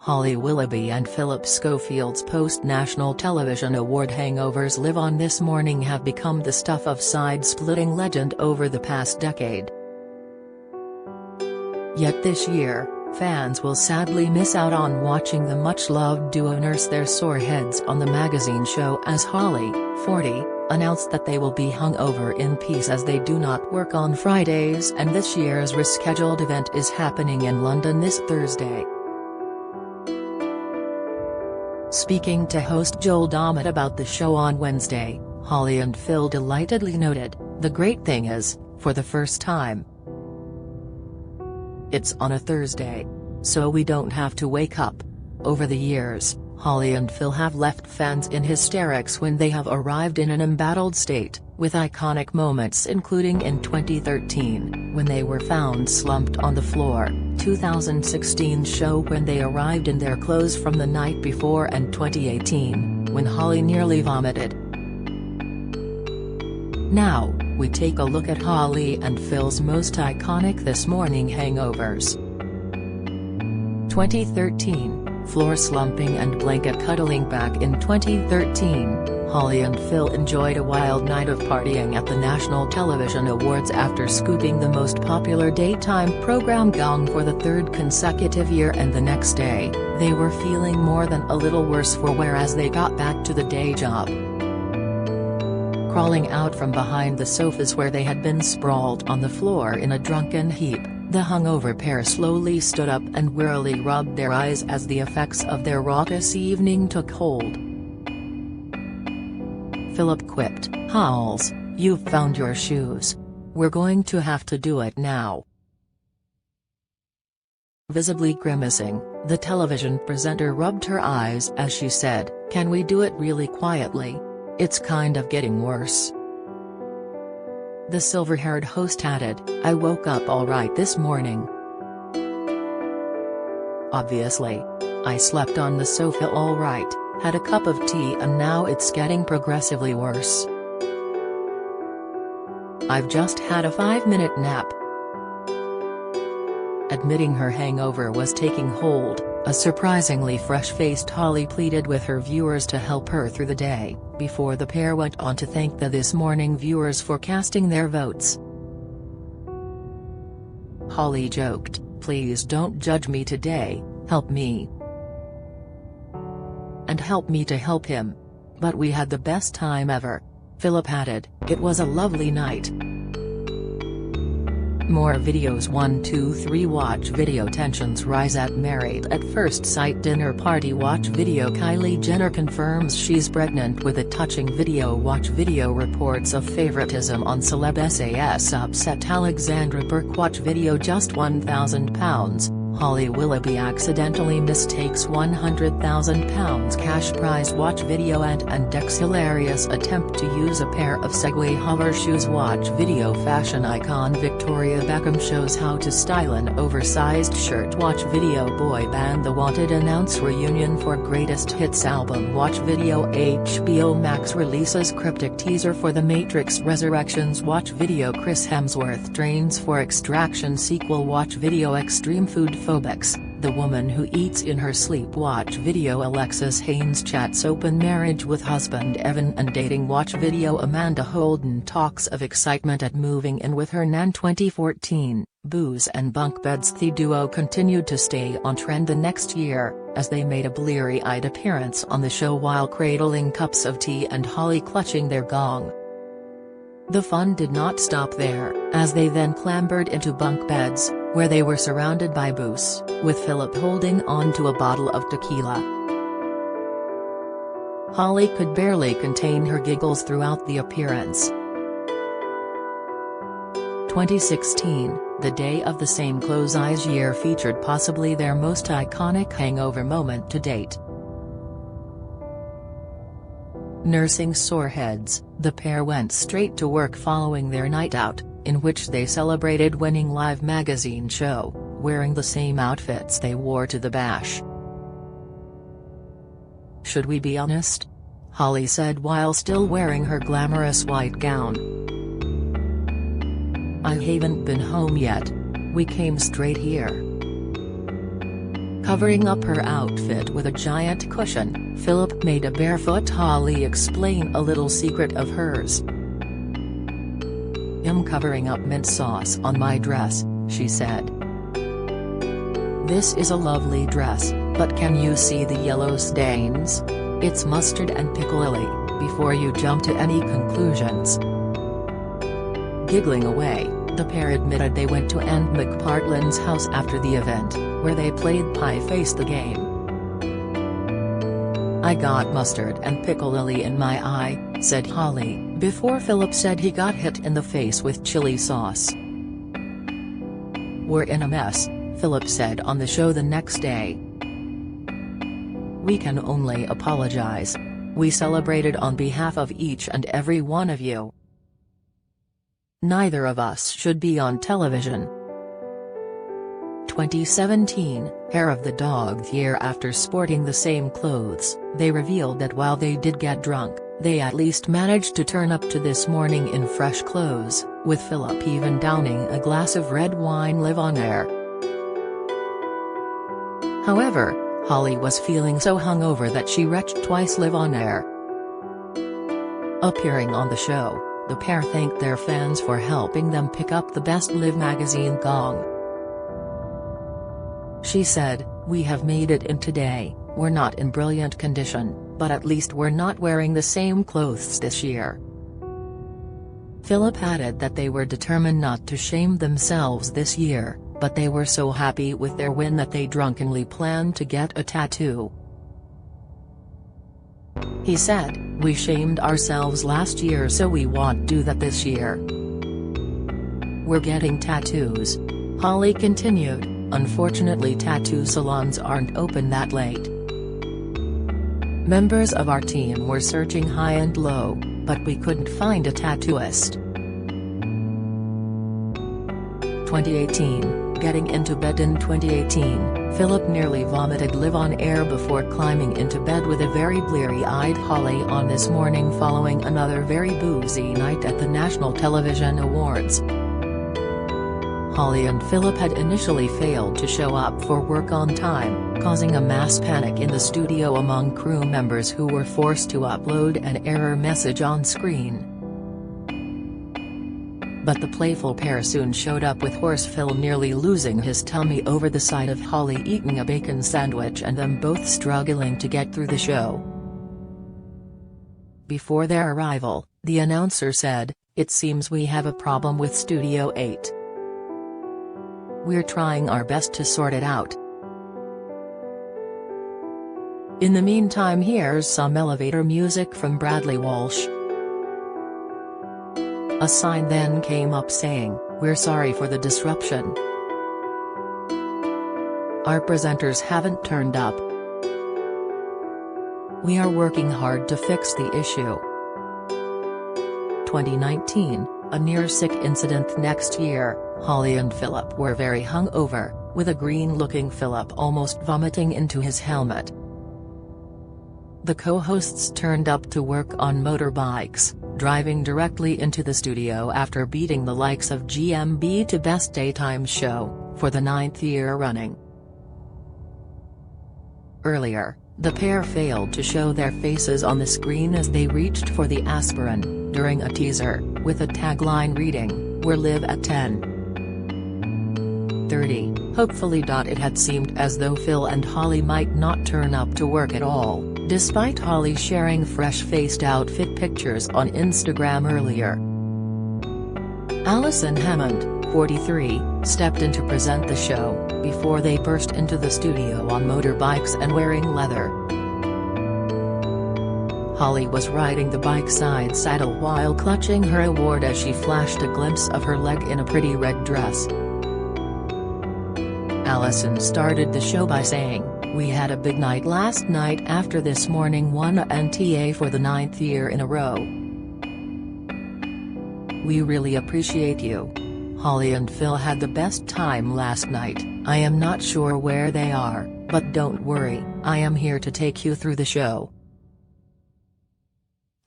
Holly Willoughby and Philip Schofield's post-National Television Award hangovers live on this morning have become the stuff of side-splitting legend over the past decade. Yet this year, fans will sadly miss out on watching the much-loved duo nurse their sore heads on the magazine show as Holly, 40, announced that they will be hungover in peace as they do not work on Fridays, and this year's rescheduled event is happening in London this Thursday. Speaking to host Joel Dommett about the show on Wednesday, Holly and Phil delightedly noted, "The great thing is, for the first time, it's on a Thursday. So we don't have to wake up." Over the years, Holly and Phil have left fans in hysterics when they have arrived in an embattled state, with iconic moments including in 2013, when they were found slumped on the floor, 2016 show when they arrived in their clothes from the night before, and 2018, when Holly nearly vomited. Now, we take a look at Holly and Phil's most iconic this morning hangovers. 2013, floor slumping and blanket cuddling. Back in 2013, Holly and Phil enjoyed a wild night of partying at the National Television Awards after scooping the most popular daytime program Gong for the third consecutive year, and the next day, they were feeling more than a little worse for wear as they got back to the day job. Crawling out from behind the sofas where they had been sprawled on the floor in a drunken heap, the hungover pair slowly stood up and wearily rubbed their eyes as the effects of their raucous evening took hold. Philip quipped, "Howls, you've found your shoes. We're going to have to do it now." Visibly grimacing, the television presenter rubbed her eyes as she said, "Can we do it really quietly? It's kind of getting worse." The silver-haired host added, "I woke up all right this morning. Obviously. I slept on the sofa all right, had a cup of tea, and now it's getting progressively worse. I've just had a 5-minute nap." Admitting her hangover was taking hold, a surprisingly fresh-faced Holly pleaded with her viewers to help her through the day, before the pair went on to thank the This Morning viewers for casting their votes. Holly joked, "Please don't judge me today, help me. And help me to help him. But we had the best time ever." Philip added, "It was a lovely night." More videos. 1, 2, 3 Watch video. Tensions rise at Married at First Sight dinner party. Watch video. Kylie Jenner confirms she's pregnant with a touching video. Watch video. Reports of favoritism on celeb SAS upset Alexandra Burke. Watch video. Just £1,000. Holly Willoughby accidentally mistakes £100,000 cash prize. Watch video. And Dex hilarious attempt to use a pair of Segway hover shoes. Watch video. Fashion icon Victoria Beckham shows how to style an oversized shirt. Watch video. Boy band The Wanted announce reunion for Greatest Hits album. Watch video. HBO Max releases cryptic teaser for The Matrix Resurrections. Watch video. Chris Hemsworth trains for Extraction sequel. Watch video. Extreme food phobics, the woman who eats in her sleep. Watch video. Alexis Haynes chats open marriage with husband Evan and dating. Watch video. Amanda Holden talks of excitement at moving in with her nan. 2014, booze and bunk beds. The duo continued to stay on trend the next year, as they made a bleary-eyed appearance on the show while cradling cups of tea and Holly clutching their gong. The fun did not stop there, as they then clambered into bunk beds, where they were surrounded by booze, with Philip holding on to a bottle of tequila. Holly could barely contain her giggles throughout the appearance. 2016, the day of the Same Clothes Eyes year featured possibly their most iconic hangover moment to date. Nursing sore heads, the pair went straight to work following their night out, in which they celebrated winning Live magazine show, wearing the same outfits they wore to the bash. "Should we be honest?" Holly said while still wearing her glamorous white gown. "I haven't been home yet. We came straight here." Covering up her outfit with a giant cushion, Phillip made a barefoot Holly explain a little secret of hers. "I'm covering up mint sauce on my dress," she said. "This is a lovely dress, but can you see the yellow stains? It's mustard and pickle lily," before you jump to any conclusions. Giggling away, the pair admitted they went to Anne McPartland's house after the event, where they played Pie Face the game. "I got mustard and pickle lily in my eye," said Holly, before Phillip said he got hit in the face with chili sauce. "We're in a mess," Phillip said on the show the next day. "We can only apologize. We celebrated on behalf of each and every one of you. Neither of us should be on television." 2017, Hair of the Dog. The year after sporting the same clothes, they revealed that while they did get drunk, they at least managed to turn up to this morning in fresh clothes, with Phillip even downing a glass of red wine live on air. However, Holly was feeling so hungover that she retched twice live on air. Appearing on the show, the pair thanked their fans for helping them pick up the Best Live magazine gong. She said, "We have made it in today. We're not in brilliant condition, but at least we're not wearing the same clothes this year." Phillip added that they were determined not to shame themselves this year, but they were so happy with their win that they drunkenly planned to get a tattoo. He said, "We shamed ourselves last year, so we won't do that this year. We're getting tattoos." Holly continued, "Unfortunately tattoo salons aren't open that late. Members of our team were searching high and low, but we couldn't find a tattooist." 2018, getting into bed. In 2018, Phillip nearly vomited live on air before climbing into bed with a very bleary-eyed Holly on this morning following another very boozy night at the National Television Awards. Holly and Phillip had initially failed to show up for work on time, causing a mass panic in the studio among crew members who were forced to upload an error message on screen. But the playful pair soon showed up with Horse Phil nearly losing his tummy over the sight of Holly eating a bacon sandwich and them both struggling to get through the show. Before their arrival, the announcer said, "It seems we have a problem with Studio 8. We're trying our best to sort it out. In the meantime, here's some elevator music from Bradley Walsh." A sign then came up saying, "We're sorry for the disruption. Our presenters haven't turned up. We are working hard to fix the issue." 2019, a near-sick incident. Next year, Holly and Phillip were very hungover, with a green-looking Phillip almost vomiting into his helmet. The co-hosts turned up to work on motorbikes, driving directly into the studio after beating the likes of GMB to Best Daytime Show, for the 9th year running. Earlier, the pair failed to show their faces on the screen as they reached for the aspirin, during a teaser, with a tagline reading, "We're live at 10:30, hopefully." It had seemed as though Phil and Holly might not turn up to work at all, despite Holly sharing fresh-faced outfit pictures on Instagram earlier. Allison Hammond, 43, stepped in to present the show, before they burst into the studio on motorbikes and wearing leather. Holly was riding the bike side saddle while clutching her award as she flashed a glimpse of her leg in a pretty red dress. Allison started the show by saying, "We had a big night last night after this morning won a NTA for the 9th year in a row. We really appreciate you. Holly and Phil had the best time last night. I am not sure where they are, but don't worry, I am here to take you through the show."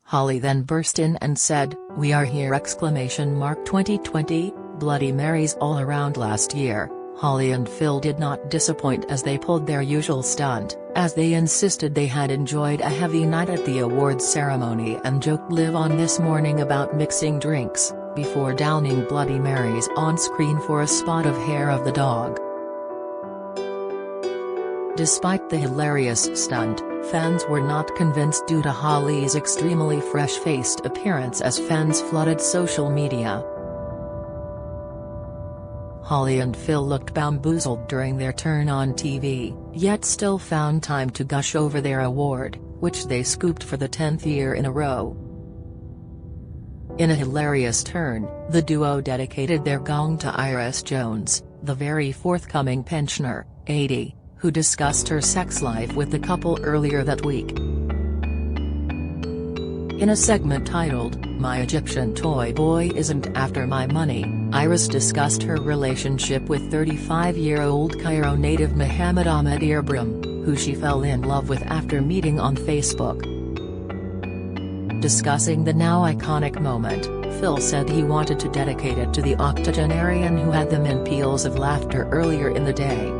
Holly then burst in and said, "We are here!" 2020, Bloody Marys all around. Last year, Holly and Phil did not disappoint as they pulled their usual stunt, as they insisted they had enjoyed a heavy night at the awards ceremony and joked live on this morning about mixing drinks, before downing Bloody Marys on screen for a spot of hair of the dog. Despite the hilarious stunt, fans were not convinced due to Holly's extremely fresh-faced appearance as fans flooded social media. Holly and Phil looked bamboozled during their turn on TV, yet still found time to gush over their award, which they scooped for the 10th year in a row. In a hilarious turn, the duo dedicated their gong to Iris Jones, the very forthcoming pensioner, 80, who discussed her sex life with the couple earlier that week. In a segment titled, "My Egyptian Toy Boy Isn't After My Money," Iris discussed her relationship with 35-year-old Cairo native Mohammed Ahmed Ibrahim, who she fell in love with after meeting on Facebook. Discussing the now iconic moment, Phil said he wanted to dedicate it to the octogenarian who had them in peals of laughter earlier in the day.